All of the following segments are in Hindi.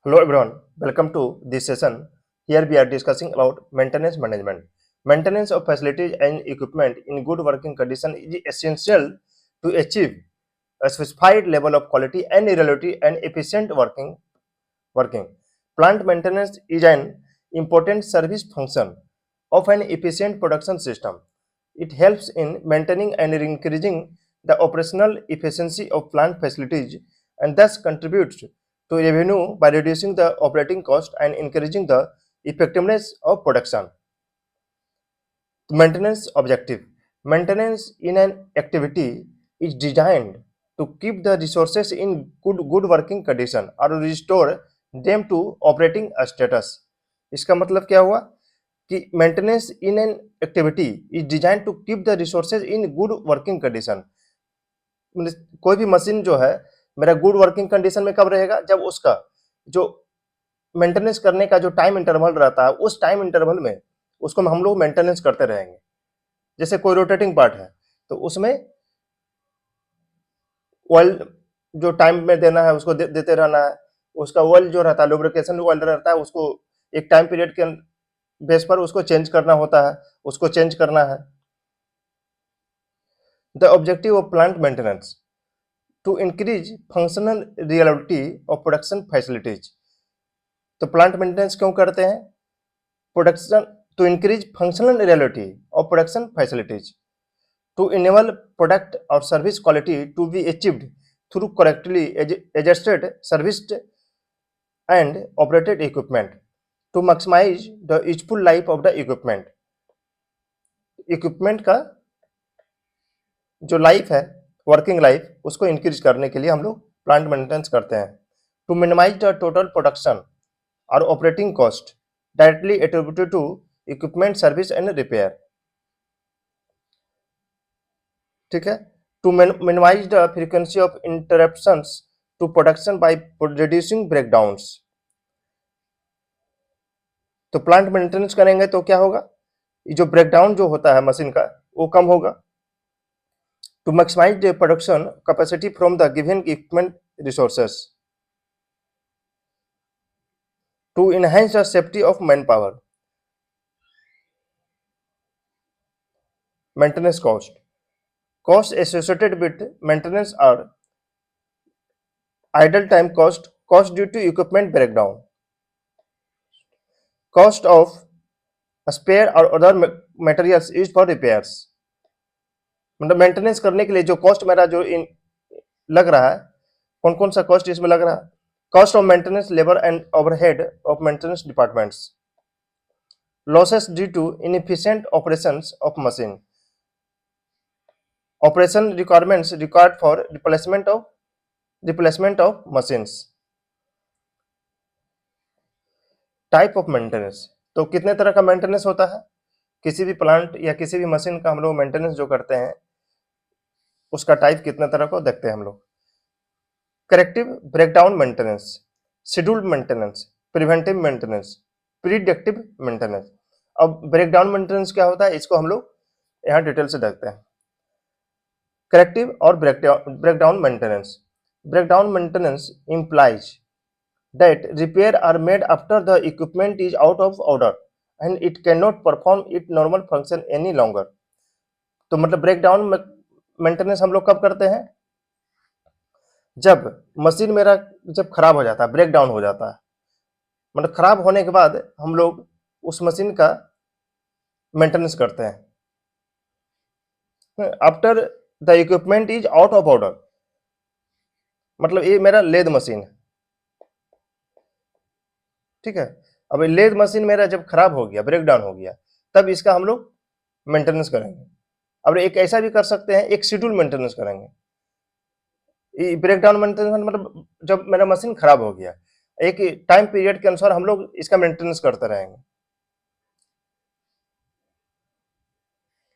Hello everyone, welcome to this session. Here we are discussing about maintenance management. Maintenance of facilities and equipment in good working condition is essential to achieve a specified level of quality and reliability and efficient working. Plant maintenance is an important service function of an efficient production system. It helps in maintaining and increasing the operational efficiency of plant facilities and thus contributes to revenue by reducing the operating cost and increasing the effectiveness of production. Maintenance objective. Maintenance in an activity is designed to keep the resources in good working condition or restore them to operating status. इसका मतलब क्या हुआ कि maintenance in an activity is design to keep the resources in good working condition. कोई भी मशीन जो है मेरा गुड वर्किंग कंडीशन में कब रहेगा, जब उसका जो मेंटेनेंस करने का जो टाइम इंटरवल रहता है उस टाइम इंटरवल में उसको हम लोग मेंटेनेंस करते रहेंगे। जैसे कोई रोटेटिंग पार्ट है तो उसमें ऑयल जो टाइम में देना है उसको देते रहना है। उसका ऑयल जो रहता है लुब्रिकेशन ऑयल रहता है, उसको एक टाइम पीरियड के बेस पर उसको चेंज करना होता है, उसको चेंज करना है। The objective of plant maintenance to increase functional reality of production facilities. तो प्लांट मेंटेनेंस क्यों करते हैं? Production to increase functional reality of production facilities to enable product or service quality to be achieved through correctly adjusted, serviced and operated equipment to maximize the useful life of the equipment. Equipment का जो लाइफ है, वर्किंग लाइफ, उसको इंक्रीज करने के लिए हम लोग प्लांट मेंटेनेंस करते हैं। To minimise the total production और operating cost directly attributed to equipment service and repair. ठीक है। To minimise the frequency of interruptions to production by reducing breakdowns. तो प्लांट मेंटेनेंस करेंगे तो क्या होगा, ये जो ब्रेकडाउन जो होता है मशीन का वो कम होगा। To maximise the production capacity from the given equipment resources to enhance the safety of man power. Maintenance costs associated with maintenance are idle time cost due to equipment breakdown, cost of spare or other materials used for repairs। मतलब मेंटेनेंस करने के लिए जो कॉस्ट मेरा जो लग रहा है, कौन कौन सा कॉस्ट इसमें लग रहा है? Cost of maintenance labour and overhead of maintenance departments, losses due to inefficient operations of machine, operation requirements required for replacement of machines। Type of maintenance, तो कितने तरह का मेंटेनेंस होता है? किसी भी प्लांट या किसी भी मशीन का हम लोग मेंटेनेंस जो करते हैं उसका टाइप कितने तरह को देखते हैं हम लोग। Corrective breakdown maintenance, scheduled maintenance, preventive maintenance, predictive maintenance. अब ब्रेकडाउन मेंटेनेंस क्या होता है इसको हम लोग यहाँ डिटेल से देखते हैं। Corrective or breakdown maintenance. Breakdown maintenance implies that repair are made after the equipment is out of order and it cannot perform its normal function any longer। तो मतलब ब्रेकडाउन मेंटेनेंस हम लोग कब करते हैं? जब मशीन मेरा जब खराब हो जाता है, ब्रेकडाउन हो जाता है, मतलब खराब होने के बाद हम लोग उस मशीन का मेंटेनेंस करते हैं। After the equipment is out of order, मतलब ये मेरा लेद मशीन है, ठीक है। अब लेद मशीन मेरा जब खराब हो गया, ब्रेकडाउन हो गया, तब इसका हम लोग मेंटेनेंस करेंगे। अब एक ऐसा भी कर सकते हैं, एक शेड्यूल मेंटेनेंस करेंगे। ब्रेकडाउन मेंटेनेंस मतलब जब मेरा मशीन खराब हो गया, एक टाइम पीरियड के अनुसार हम लोग इसका मेंटेनेंस करते रहेंगे।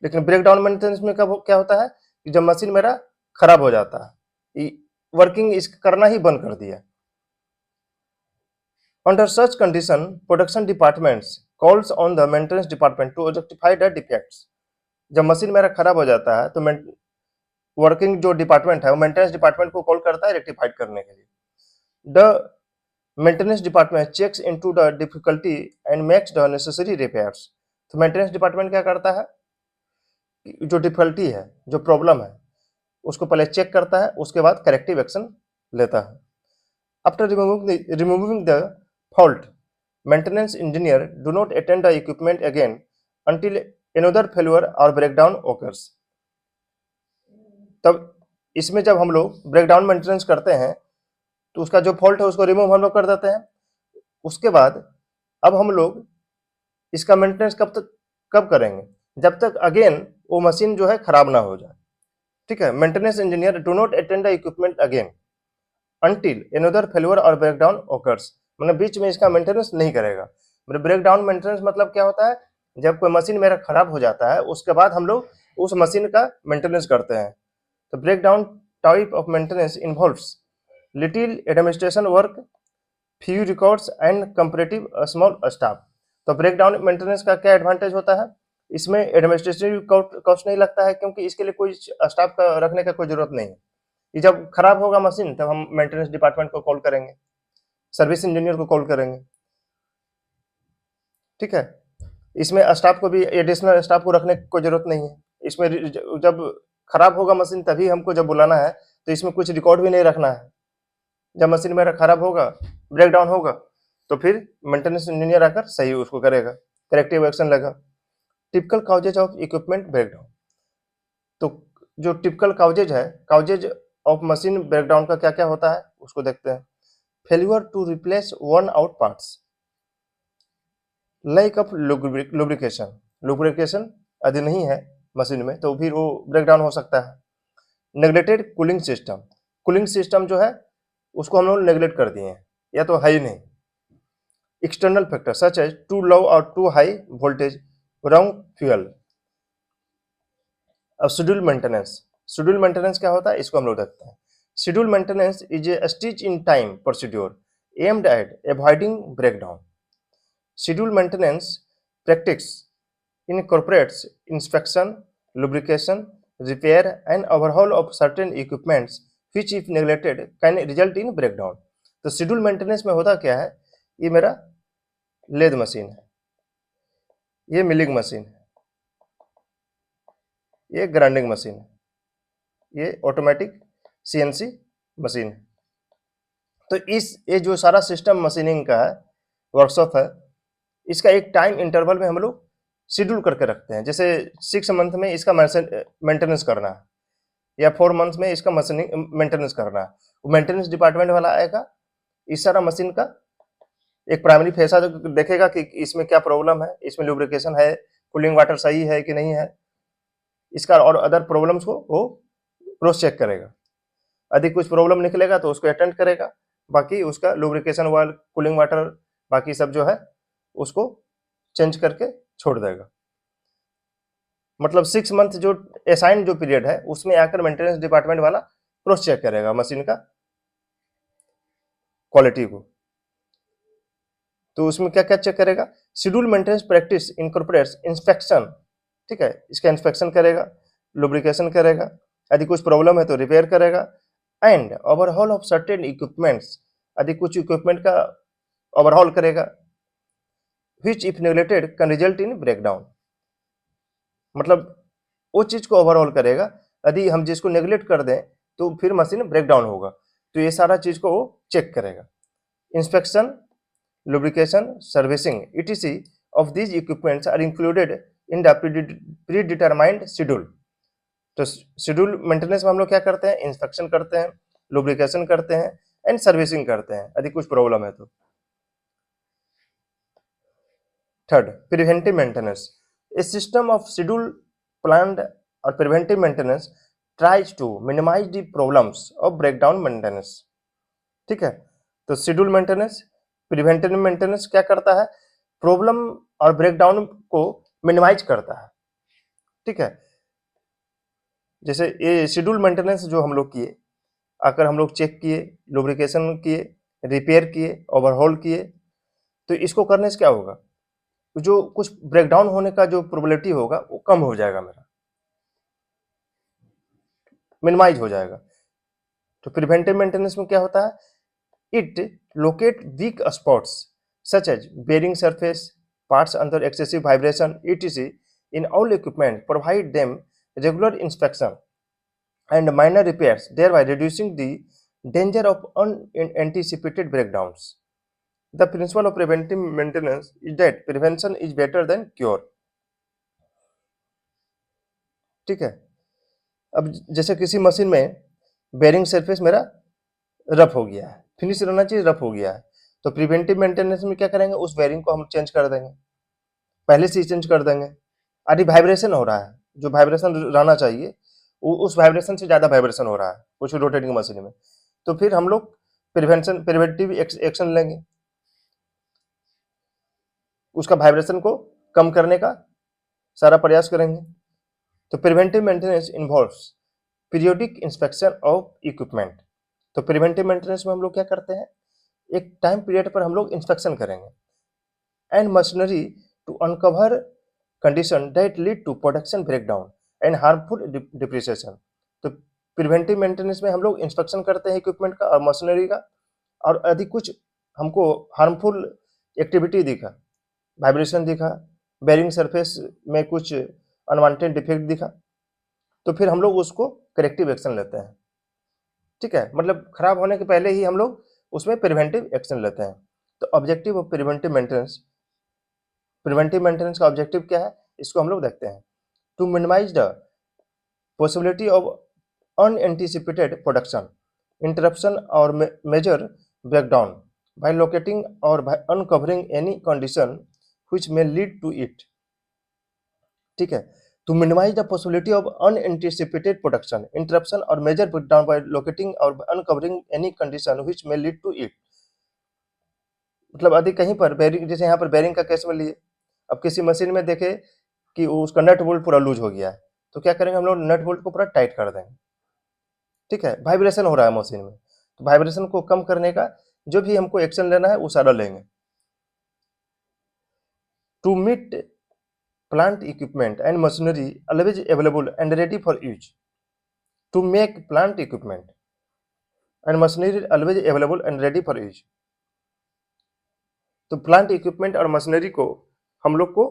लेकिन ब्रेकडाउन मेंटेनेंस में कब क्या होता है कि जब मशीन मेरा खराब हो जाता है, वर्किंग इस करना ही बंद कर दिया। Under such condition production departments calls on the maintenance department to rectify the defects. जब मशीन मेरा खराब हो जाता है तो वर्किंग जो डिपार्टमेंट है वो मेंटेनेंस डिपार्टमेंट को कॉल करता है रेक्टिफाइड करने के लिए। The maintenance department checks into the difficulty and makes the necessary repairs. तो मेंटेनेंस डिपार्टमेंट क्या करता है, जो डिफिकल्टी है, जो प्रॉब्लम है, उसको पहले चेक करता है, उसके बाद करेक्टिव एक्शन लेता है। After removing the fault, maintenance engineer do not attend the equipment again until another failure or breakdown occurs। तब इसमें जब हम लोग ब्रेकडाउन मेंटेनेंस करते हैं तो उसका जो फॉल्ट है उसको रिमूव हम लोग कर देते हैं। उसके बाद अब हम लोग इसका मेंटेनेंस कब करेंगे, जब तक अगेन वो मशीन जो है खराब ना हो जाए। ठीक है, maintenance engineer do not attend the equipment again until another failure और ब्रेकडाउन ओकर्स, मतलब बीच में इसका मेंटेनेंस नहीं करेगा। मतलब ब्रेकडाउन मेंटेनेंस मतलब क्या होता है, जब कोई मशीन मेरा खराब हो जाता है उसके बाद हम लोग उस मशीन का मेंटेनेंस करते हैं। तो breakdown type of maintenance involves little administration work, few records and comparative small staff. तो ब्रेकडाउन मेंटेनेंस का क्या एडवांटेज होता है, इसमें एडमिनिस्ट्रेटिव कॉस्ट नहीं लगता है, क्योंकि इसके लिए कोई स्टाफ का रखने का कोई जरूरत नहीं है। ये जब खराब होगा मशीन तब हम मेंटेनेंस डिपार्टमेंट को कॉल करेंगे, सर्विस इंजीनियर को कॉल करेंगे। ठीक है, इसमें स्टाफ को भी, एडिशनल स्टाफ को रखने की कोई जरूरत नहीं है। इसमें जब खराब होगा मशीन तभी हमको जब बुलाना है, तो इसमें कुछ रिकॉर्ड भी नहीं रखना है। जब मशीन मेरा खराब होगा, ब्रेकडाउन होगा, तो फिर मेंटेनेंस इंजीनियर आकर सही उसको करेगा, करेक्टिव एक्शन लेगा। Typical causes of equipment breakdown. तो जो typical causes of machine breakdown का क्या क्या होता है उसको देखते हैं। Failure to replace worn out parts, lack of lubrication, lubrication यदि नहीं है मशीन में तो फिर वो ब्रेकडाउन हो सकता है। Neglected cooling system, cooling system जो है उसको हम लोग नेग्लेक्ट कर दिए हैं या तो है ही नहीं। External factor such as too low और too high voltage, wrong fuel. अब शेड्यूल मेंटेनेंस, शेड्यूल मेंटेनेंस क्या होता है इसको हम लोग देखते हैं। Schedule maintenance is a stitch in time procedure aimed at avoiding breakdown. Schedule maintenance practice incorporates inspection, lubrication, repair and overhaul of certain equipments which if neglected can result in breakdown। तो शेड्यूल मेंटेनेंस में होता क्या है, ये मेरा लेद मशीन है, ये मिलिंग मशीन है, ये ग्राइंडिंग मशीन है, ये ऑटोमेटिक सीएनसी मशीन है। तो ये जो सारा सिस्टम मशीनिंग का है, वर्कशॉप है, इसका एक टाइम इंटरवल में हम लोग शेड्यूल करके रखते हैं। जैसे 6 मंथ में इसका मेंटेनेंस करना है या 4 मंथ में इसका मशीनिंग मेंटेनेंस करना है। वो मेंटेनेंस डिपार्टमेंट वाला आएगा, इस सारा मशीन का एक प्राइमरी फेसा देखेगा कि इसमें क्या प्रॉब्लम है, इसमें लुब्रिकेशन है, कूलिंग वाटर सही है कि नहीं है, इसका और अदर प्रॉब्लम्स को वो क्रॉस चेक करेगा। यदि कुछ प्रॉब्लम निकलेगा तो उसको अटेंड करेगा, बाकी उसका लुब्रिकेशन वाल, कूलिंग वाटर, बाकी सब जो है उसको चेंज करके छोड़ देगा। मतलब 6 मंथ जो असाइन जो पीरियड है उसमें आकर मेंटेनेंस डिपार्टमेंट वाला क्रॉस चेक करेगा मशीन का क्वालिटी को। तो उसमें क्या क्या चेक करेगा, schedule maintenance practice incorporates inspection. ठीक है, इसका इंस्पेक्शन करेगा, लुब्रिकेशन करेगा, यदि कुछ प्रॉब्लम है तो रिपेयर करेगा, and overhaul of certain equipments, यदि कुछ इक्विपमेंट का ओवरहॉल करेगा, which if neglected can result in breakdown। मतलब वो चीज को ओवरऑल करेगा, यदि हम जिसको नेग्लेक्ट कर दें तो फिर मशीन ब्रेकडाउन होगा। तो ये सारा चीज को वो चेक करेगा। Inspection, lubrication, servicing etc of these equipments are included in the predetermined schedule. तो शेड्यूल मेंटेनेंस में हम लोग क्या करते हैं, इंस्पेक्शन करते हैं, लुब्रिकेशन करते हैं एंड सर्विसिंग करते हैं यदि कुछ प्रॉब्लम है तो। Third, preventive maintenance. A system of scheduled, planned or preventive maintenance tries to minimize the problems of breakdown maintenance। ठीक है, तो शेड्यूल मेंटेनेंस, प्रिवेंटिव मेंटेनेंस क्या करता है, प्रॉब्लम और ब्रेकडाउन को मिनिमाइज करता है। ठीक है, जैसे ये शेड्यूल मेंटेनेंस जो हम लोग किए, आकर हम लोग चेक किए, लुब्रिकेशन किए, रिपेयर किए, ओवरहॉल किए, तो इसको करने से क्या होगा, जो कुछ ब्रेकडाउन होने का जो प्रोबेबिलिटी होगा वो कम हो जाएगा, मेरा मिनिमाइज हो जाएगा। तो प्रिवेंटिव मेंटेनेंस में क्या होता है, It locate weak spots such as bearing surface, parts under excessive vibration, etc. in all equipment, provide them regular inspection and minor repairs, thereby reducing the danger of unanticipated breakdowns. The principle of preventive maintenance is that prevention is better than cure. ठीक है। अब जैसे किसी मशीन में बेरिंग सरफेस मेरा रफ हो गया है, फिनिश रहना चाहिए, रफ हो गया है, तो प्रिवेंटिव मेंटेनेंस में क्या करेंगे, उस बेरिंग को हम चेंज कर देंगे, पहले से ही चेंज कर देंगे। यदि वाइब्रेशन हो रहा है, जो वाइब्रेशन रहना चाहिए उस वाइब्रेशन से ज़्यादा वाइब्रेशन हो रहा है कुछ रोटेटिंग मशीन में, तो फिर हम लोग प्रिवेंटिव एक्शन लेंगे, उसका वाइब्रेशन को कम करने का सारा प्रयास करेंगे। तो preventive maintenance involves periodic inspection of equipment. तो प्रिवेंटिव मेंटेनेंस में हम लोग क्या करते हैं, एक टाइम पीरियड पर हम लोग इंस्पेक्शन करेंगे and machinery to uncover condition that lead to production breakdown and harmful depreciation. तो प्रिवेंटिव मेंटेनेंस में हम लोग इंस्पेक्शन करते हैं इक्विपमेंट का और मशीनरी का, और यदि कुछ हमको हार्मफुल एक्टिविटी दिखा, वाइब्रेशन दिखा, बेरिंग सरफेस में कुछ अनवांटेड डिफेक्ट दिखा, तो फिर हम लोग उसको करेक्टिव एक्शन लेते हैं। ठीक है, मतलब खराब होने के पहले ही हम लोग उसमें प्रिवेंटिव एक्शन लेते हैं। तो ऑब्जेक्टिव ऑफ प्रिवेंटिव मेंटेनेंस का ऑब्जेक्टिव क्या है, इसको हम लोग देखते हैं। To minimise the possibility of unanticipated production interruption और major breakdown by locating or by uncovering any condition which may lead to it। ठीक है, to minimize the possibility of unanticipated production interruption or major breakdown by locating or by uncovering any condition which may lead to it। मतलब यदि कहीं पर बेरिंग, जैसे यहाँ पर बेरिंग का केस में लिए, अब किसी मशीन में देखे कि उसका नट बोल्ट पूरा लूज हो गया है, तो क्या करेंगे, हम लोग नट बोल्ट को पूरा टाइट कर देंगे। ठीक है, वाइब्रेशन हो रहा है मशीन में, तो वाइब्रेशन को कम करने का जो भी हमको एक्शन लेना है वो सारा लेंगे। To meet plant equipment and machinery always available and ready for use। To make plant equipment and machinery always available and ready for use। तो प्लांट इक्विपमेंट और मशीनरी को हम लोग को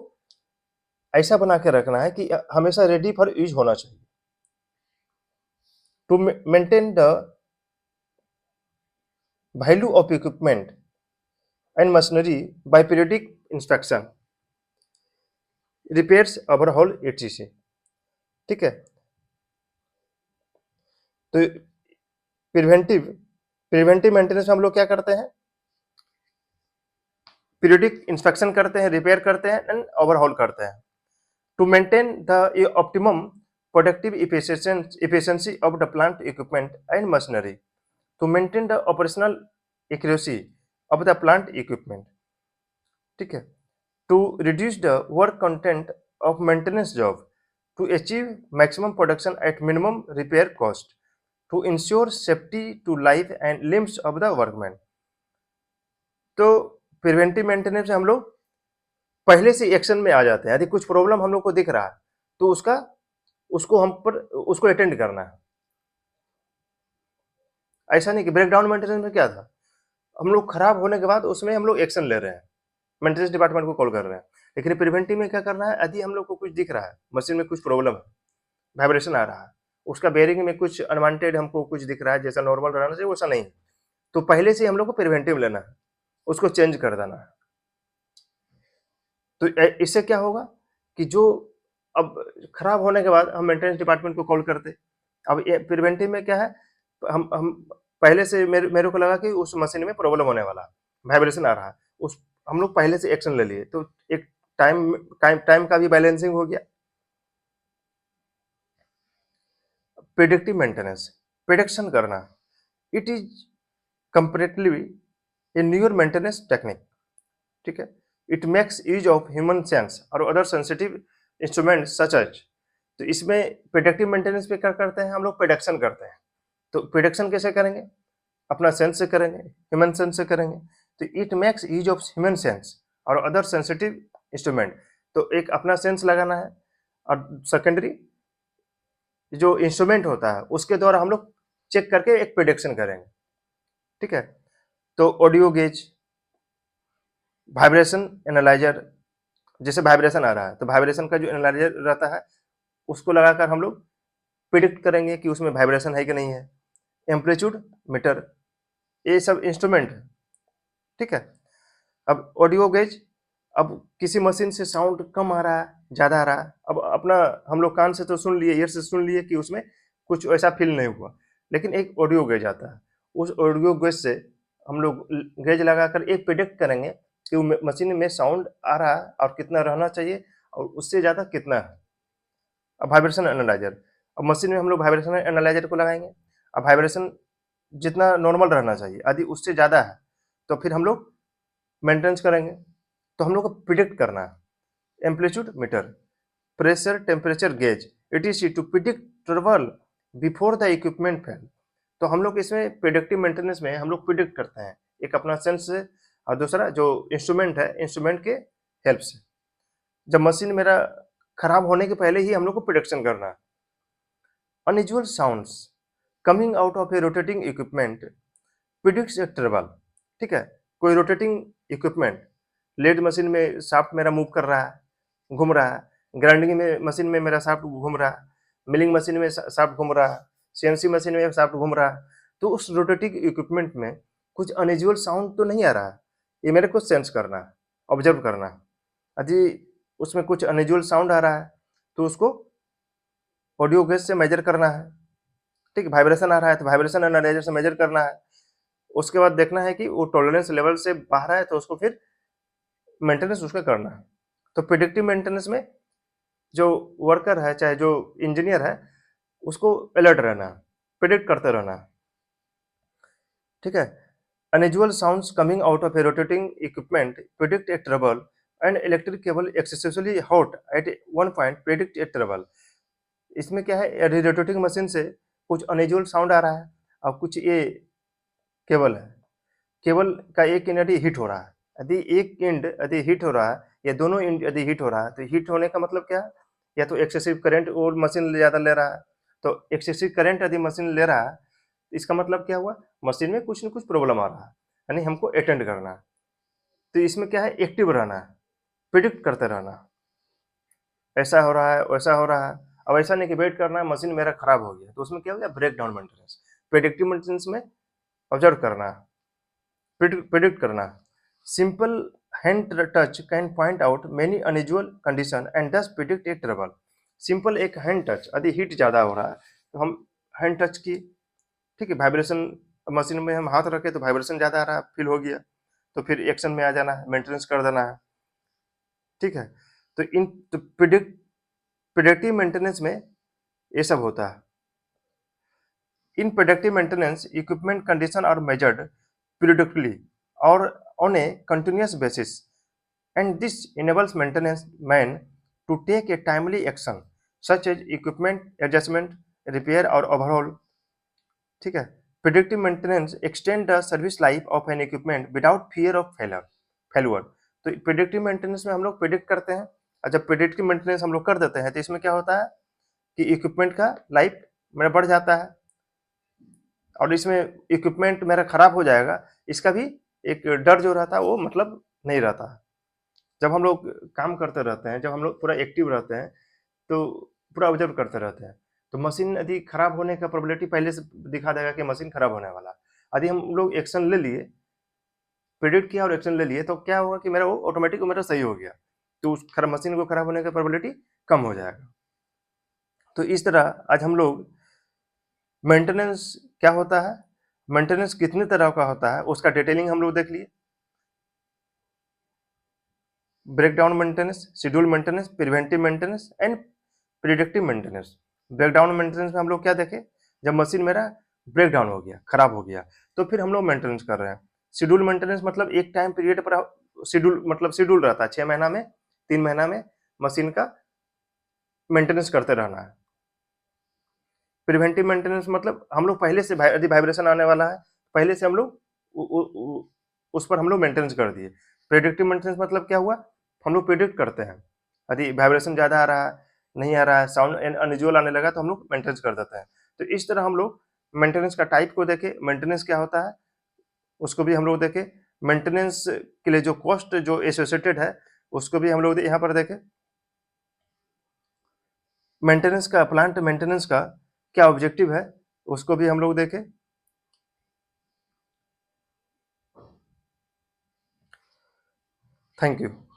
ऐसा बना के रखना है कि हमेशा रेडी फॉर यूज होना चाहिए। To maintain the value of equipment and machinery by periodic inspection repairs overhaul etc। ठीक है, तो प्रिवेंटिव मेंटेनेंस में हम लोग क्या करते हैं, पीरियडिक इंस्पेक्शन करते हैं, रिपेयर करते हैं एंड ओवरहॉल करते हैं। To maintain the optimum productive efficiency of the plant equipment and machinery। to maintain the operational accuracy of the plant equipment। ठीक है, to reduce the work content of maintenance job, to achieve maximum production at minimum repair cost, to ensure safety to life and limbs of the workman। तो प्रिवेंटिव मेंटेनेंस में हम लोग पहले से एक्शन में आ जाते हैं, यदि कुछ प्रॉब्लम हम लोग को दिख रहा है तो उसको अटेंड करना है। ऐसा नहीं कि ब्रेकडाउन मेंटेनेंस में क्या था, हम लोग खराब होने के बाद उसमें हम लोग एक्शन ले रहे हैं, मेंटेनेंस डिपार्टमेंट को कॉल कर रहे हैं। लेकिन प्रिवेंटिव में क्या करना है, यदि हम लोग को कुछ दिख रहा है, मशीन में कुछ प्रॉब्लम है, वाइब्रेशन आ रहा है, उसका बेरिंग में कुछ अनवांटेड हमको कुछ दिख रहा है, जैसा नॉर्मल रहना चाहिए वैसा नहीं, तो पहले से ही हम लोग को प्रिवेंटिव लेना है, उसको चेंज कर देना है। तो इससे क्या होगा कि जो अब खराब होने के बाद हम मेंटेनेंस डिपार्टमेंट को कॉल करते, अब ये प्रिवेंटिव में क्या है, हम पहले से मेरे को लगा कि उस मशीन में प्रॉब्लम होने वाला है, वाइब्रेशन आ रहा है, उस हम लोग पहले से एक्शन ले लिए, तो एक टाइम का भी बैलेंसिंग हो गया। प्रिडिक्टिव मेंटेनेंस, प्रिडिक्शन करना, it is comparatively a newer maintenance technique. ठीक है, it makes use of human sense और other sensitive instrument such as. तो इसमें प्रिडिक्टिव मेंटेनेंस पे क्या करते हैं, हम लोग प्रिडिक्शन करते हैं। तो प्रिडिक्शन कैसे करेंगे, अपना सेंस से करेंगे, ह्यूमन सेंस से करेंगे। तो it makes use of human sense और अदर सेंसिटिव इंस्ट्रूमेंट। तो एक अपना सेंस लगाना है और सेकेंडरी जो इंस्ट्रूमेंट होता है उसके द्वारा हम लोग चेक करके एक प्रिडिक्शन करेंगे। ठीक है, तो ऑडियो गेज, वाइब्रेशन एनालाइजर, जैसे वाइब्रेशन आ रहा है तो वाइब्रेशन का जो एनालाइजर रहता है उसको लगाकर हम लोग प्रिडिक्ट करेंगे कि उसमें वाइब्रेशन है कि नहीं है। एम्पलीट्यूड मीटर, ये सब इंस्ट्रूमेंट है, ठीक है। अब ऑडियो गेज, अब किसी मशीन से साउंड कम आ रहा है, ज़्यादा आ रहा है, अब अपना हम लोग कान से तो सुन लिए, ईयर से सुन लिए कि उसमें कुछ ऐसा फील नहीं हुआ, लेकिन एक ऑडियो गेज आता है, उस ऑडियो गेज से हम लोग गेज लगाकर एक प्रिडिक्ट करेंगे कि मशीन में साउंड आ रहा है और कितना रहना चाहिए और उससे ज़्यादा कितना है। अब वाइब्रेशन एनालाइजर, अब मशीन में हम लोग वाइब्रेशन एनालाइजर को लगाएंगे, अब वाइब्रेशन जितना नॉर्मल रहना चाहिए यदि उससे ज़्यादा है तो फिर हम लोग मेंटेनेंस करेंगे। तो हम लोग को प्रिडिक्ट करना है। Amplitude meter, pressure temperature gauge, etc to predict trouble before the equipment fail. तो हम लोग इसमें प्रिडिक्टिव मेंटेनेंस में हम लोग प्रिडिक्ट करते हैं, एक अपना सेंस से और दूसरा जो इंस्ट्रूमेंट है, इंस्ट्रूमेंट के हेल्प से। जब मशीन मेरा खराब होने के पहले ही हम लोग को प्रिडिक्शन करना है। Unusual sounds coming out of a rotating equipment predicts A trouble, ठीक है। कोई रोटेटिंग इक्विपमेंट, लेड मशीन में शाफ्ट मेरा मूव कर रहा है, घूम रहा है, ग्राइंडिंग में मशीन में मेरा शाफ्ट घूम रहा है, मिलिंग मशीन में शाफ्ट घूम रहा है, सीएनसी मशीन में शाफ्ट घूम रहा है, तो उस रोटेटिंग इक्विपमेंट में कुछ अनयूजुअल साउंड तो नहीं आ रहा है, ये मेरे को सेंस करना है, ऑब्जर्व करना है। यदि उसमें कुछ अनयूजुअल साउंड आ रहा है तो उसको ऑडियो गेज से मेजर करना है, ठीक है। वाइब्रेशन आ रहा है तो वाइब्रेशन एनालाइजर से मेजर करना है। उसके बाद देखना है कि वो टॉलरेंस लेवल से बाहर है तो उसको फिर मेंटेनेंस उसका करना है। तो प्रिडिक्टिव मेंटेनेंस में जो वर्कर है चाहे जो इंजीनियर है उसको अलर्ट रहना है, प्रिडिक्ट करते रहना है, ठीक है। Unusual sounds coming out of a rotating equipment predict a trouble and electric cable excessively hot at one point predict a trouble. इसमें क्या है, रोटेटिंग मशीन से कुछ अनयूजुअल साउंड आ रहा है और कुछ ये केबल है, केबल का एक एंड यदि हिट हो रहा है, यदि एक एंड यदि हिट हो रहा है या दोनों एंड यदि हिट हो रहा है तो हिट होने का मतलब क्या है, या तो एक्सेसिव करंट और मशीन ज़्यादा ले रहा है। तो एक्सेसिव करंट यदि मशीन ले रहा है इसका मतलब क्या हुआ, मशीन में कुछ न कुछ प्रॉब्लम आ रहा है, यानी हमको अटेंड करना है। तो इसमें क्या है, एक्टिव रहना है, प्रिडिक्ट करते रहना, ऐसा हो रहा है वैसा हो रहा है। अब ऐसा नहीं कि वेट करना है मशीन मेरा खराब हो गया तो उसमें क्या हो गया, break down maintenance. Predictive maintenance में ऑब्जर्व करना है, प्रिडिक्ट करना। Simple hand touch can point out many unusual condition and thus predict a trouble. Simple एक हैंड टच, यदि हीट ज़्यादा हो रहा है तो हम हैंड टच की, ठीक है, वाइब्रेशन, मशीन में हम हाथ रखे तो वाइब्रेशन ज़्यादा आ रहा है, फील हो गया तो फिर एक्शन में आ जाना है, मेंटेनेंस कर देना है, ठीक है। तो प्रिडिक्टिव मेंटेनेंस में ये सब होता है। In predictive maintenance, equipment conditions are measured periodically or on a continuous basis, and this enables maintenance man to take a timely action, such as equipment adjustment, repair or overhaul. ठीक है। Predictive maintenance extend the service life of an equipment without fear of failure. तो predictive maintenance में हम लोग predict करते हैं और जब predictive maintenance हम लोग कर देते हैं तो इसमें क्या होता है कि इक्विपमेंट का लाइफ मेरा बढ़ जाता है और इसमें इक्विपमेंट मेरा खराब हो जाएगा इसका भी एक डर जो रहता है वो मतलब नहीं रहता। जब हम लोग काम करते रहते हैं, जब हम लोग पूरा एक्टिव रहते हैं तो पूरा ऑब्जर्व करते रहते हैं तो मशीन यदि खराब होने का प्रोबेबिलिटी पहले से दिखा देगा कि मशीन खराब होने वाला। यदि हम लोग एक्शन ले लिए, प्रिडिक्ट किया और एक्शन ले लिए तो क्या होगा कि मेरा वो ऑटोमेटिक मेरा सही हो गया, तो उस खराब मशीन को खराब होने का प्रोबेबिलिटी कम हो जाएगा। तो इस तरह आज हम लोग मेंटेनेंस क्या होता है, मेंटेनेंस कितने तरह का होता है उसका डिटेलिंग हम लोग देख लिए। Breakdown maintenance, schedule maintenance, preventive maintenance and predictive maintenance. Breakdown maintenance में हम लोग क्या देखे, जब मशीन मेरा ब्रेक डाउन हो गया, खराब हो गया तो फिर हम लोग मेंटेनेंस कर रहे हैं। शेड्यूल मेंटेनेंस मतलब एक टाइम पीरियड पर शेड्यूल, मतलब शेड्यूल रहता है 6 महीना में, 3 महीना में मशीन का मेंटेनेंस करते रहना है। प्रिवेंटिव मेंटेनेंस मतलब हम लोग पहले से यदि वाइब्रेशन आने वाला है पहले से हम लोग उस पर हम लोग मेंटेनेंस कर दिए। प्रिडिक्टिव मेंटेनेंस मतलब क्या हुआ, हम लोग प्रिडिक्ट करते हैं, यदि वाइब्रेशन ज़्यादा आ रहा है, नहीं आ रहा है, साउंड अनयूजुअल आने लगा तो हम लोग मेंटेनेंस कर देते हैं। तो इस तरह हम लोग मेंटेनेंस का टाइप को देखें, मेंटेनेंस क्या होता है, उसको भी हम लोग देखें। मेंटेनेंस के लिए जो कॉस्ट जो एसोसिएटेड है उसको भी हम लोग यहाँ पर देखें। मेंटेनेंस का, प्लांट मेंटेनेंस का क्या ऑब्जेक्टिव है उसको भी हम लोग देखें। Thank you.